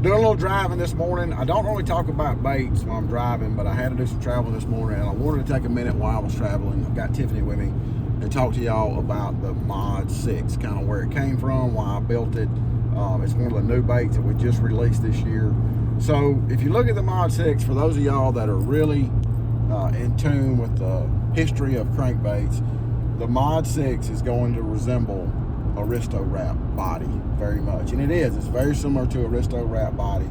Doing a little driving this morning. I don't really talk about baits when I'm driving, but I had to do some travel this morning, and I wanted to take a minute while I was traveling. I've got Tiffany with me and talk to y'all about the Mod 6, kind of where it came from, why I built it. It's one of the new baits that we just released this year. So if you look at the Mod 6, for those of y'all that are really in tune with the history of crankbaits, the Mod 6 is going to resemble Aristo Wrap body very much, and it is. It's very similar to Aristo Wrap body,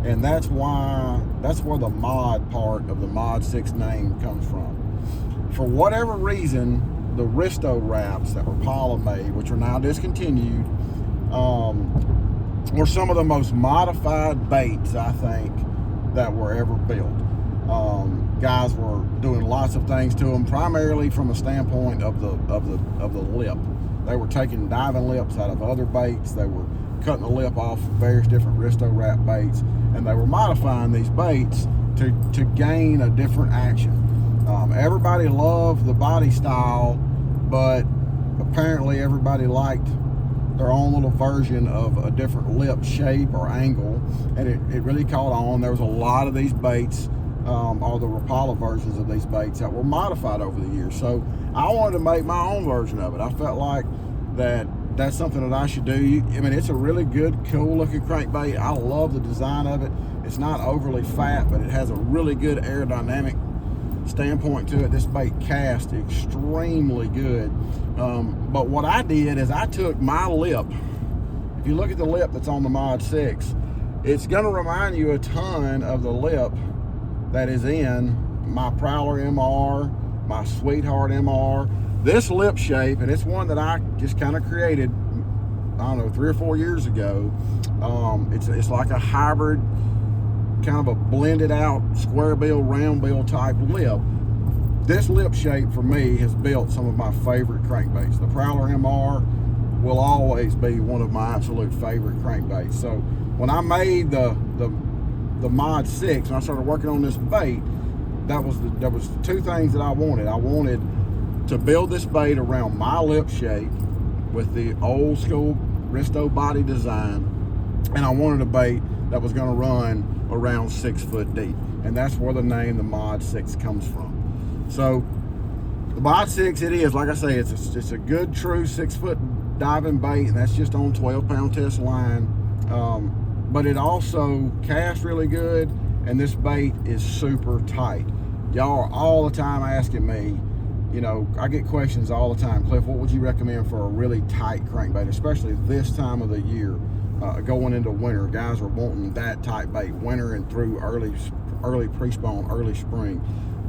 and that's where the mod part of the Mod 6 name comes from. For whatever reason, the Aristo Wraps that were Paula made, which are now discontinued, were some of the most modified baits I think that were ever built. Guys were doing lots of things to them, primarily from a standpoint of the lip. They were taking diving lips out of other baits. They were cutting the lip off of various different Aristo Wrap baits, and they were modifying these baits to gain a different action. Everybody loved the body style, but apparently everybody liked their own little version of a different lip shape or angle, and it really caught on. There was a lot of these baits, or the Rapala versions of these baits, that were modified over the years. So I wanted to make my own version of it. I felt like that's something that I should do. I mean, it's a really good, cool looking crankbait. I love the design of it. It's not overly fat, but it has a really good aerodynamic standpoint to it. This bait casts extremely good. But what I did is I took my lip. If you look at the lip that's on the Mod 6, it's going to remind you a ton of the lip that is in my Prowler MR, my Sweetheart MR. This lip shape, and it's one that I just kind of created, I don't know, 3 or 4 years ago. It's like a hybrid, kind of a blended out square bill, round bill type lip. This lip shape for me has built some of my favorite crankbaits. The Prowler MR will always be one of my absolute favorite crankbaits. So when I made the Mod 6, and I started working on this bait, there was two things that I wanted. I wanted to build this bait around my lip shape with the old school Aristo body design, and I wanted a bait that was going to run around 6 foot deep, and that's where the name the Mod 6 comes from. So the Mod 6, it is, like I say, it's a good true 6 foot diving bait, and that's just on 12-pound test line. But it also casts really good, and this bait is super tight. Y'all are all the time asking me, you know, I get questions all the time, Cliff, what would you recommend for a really tight crankbait, especially this time of the year, going into winter? Guys are wanting that tight bait, winter and through early pre-spawn, early spring.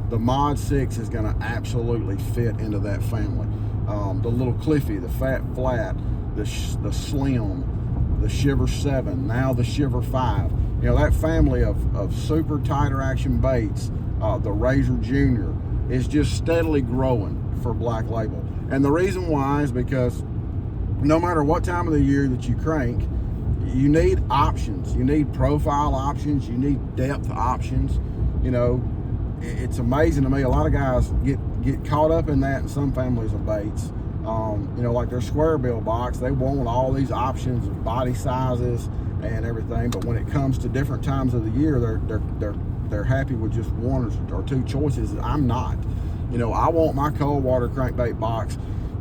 The Mod 6 is going to absolutely fit into that family. The little Cliffy, the Fat Flat, the Slim, the Shiver 7, now the Shiver 5. You know, that family of super tighter action baits, the Razor Junior, is just steadily growing for Black Label. And the reason why is because no matter what time of the year that you crank, you need options. You need profile options. You need depth options. You know, it's amazing to me. A lot of guys get caught up in that in some families of baits. You know, like their square bill box, they want all these options of body sizes and everything, but when it comes to different times of the year, they're happy with just one or two choices. I'm not. You know, I want my cold water crankbait box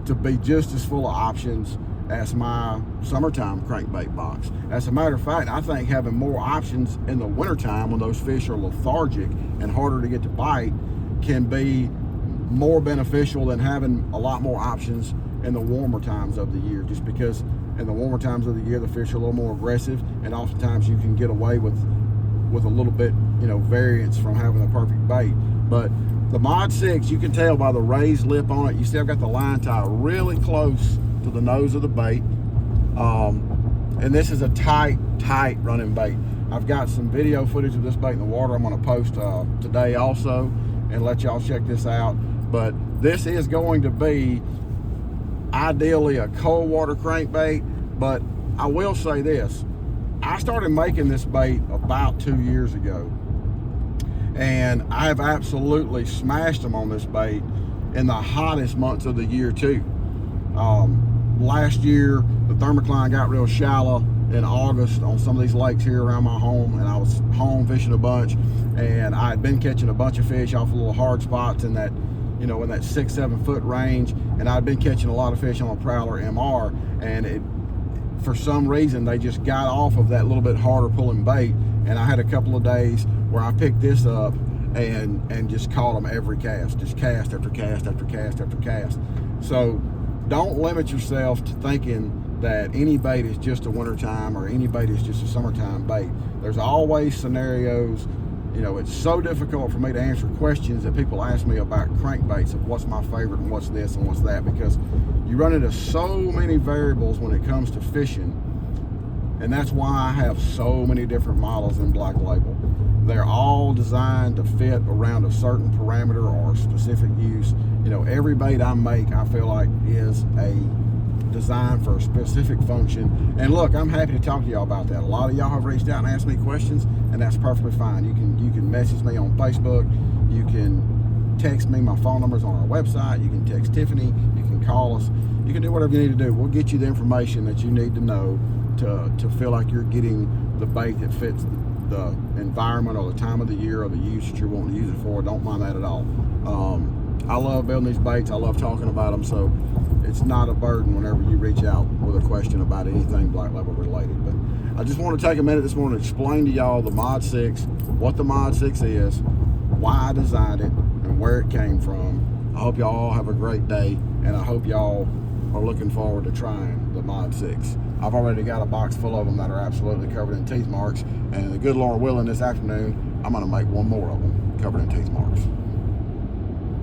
to be just as full of options as my summertime crankbait box. As a matter of fact, I think having more options in the wintertime when those fish are lethargic and harder to get to bite can be more beneficial than having a lot more options in the warmer times of the year, just because in the warmer times of the year the fish are a little more aggressive, and oftentimes you can get away with a little bit, you know, variance from having a perfect bait. But the Mod 6, you can tell by the raised lip on it, you see I've got the line tie really close to the nose of the bait, and this is a tight running bait. I've got some video footage of this bait in the water I'm going to post today also, and let y'all check this out. But this is going to be ideally a cold water crankbait. But I will say this, I started making this bait about 2 years ago, and I have absolutely smashed them on this bait in the hottest months of the year too. Last year the thermocline got real shallow. in August on some of these lakes here around my home, and I was home fishing a bunch, and I had been catching a bunch of fish off of little hard spots in that, you know, in that 6-7 foot range, and I'd been catching a lot of fish on a Prowler MR, and it, for some reason, they just got off of that little bit harder pulling bait, and I had a couple of days where I picked this up and just caught them every cast, just cast after cast after cast after cast. So don't limit yourself to thinking that any bait is just a wintertime or any bait is just a summertime bait. There's always scenarios. You know, it's so difficult for me to answer questions that people ask me about crankbaits of what's my favorite and what's this and what's that, because you run into so many variables when it comes to fishing, and that's why I have so many different models in Black Label. They're all designed to fit around a certain parameter or specific use. You know, every bait I make, I feel like is a design for a specific function. And look, I'm happy to talk to y'all about that. A lot of y'all have reached out and asked me questions, and that's perfectly fine. You can message me on Facebook, you can text me. My phone number's on our website. You can text Tiffany, you can call us, you can do whatever you need to do. We'll get you the information that you need to know to feel like you're getting the bait that fits the environment or the time of the year or the use that you're wanting to use it for. Don't mind that at all. I love building these baits. I love talking about them, so it's not a burden whenever you reach out with a question about anything Black Label related. But I just want to take a minute this morning to explain to y'all the Mod 6, what the Mod 6 is, why I designed it, and where it came from. I hope y'all have a great day, and I hope y'all are looking forward to trying the Mod 6. I've already got a box full of them that are absolutely covered in teeth marks, and the good Lord willing, this afternoon, I'm going to make one more of them covered in teeth marks.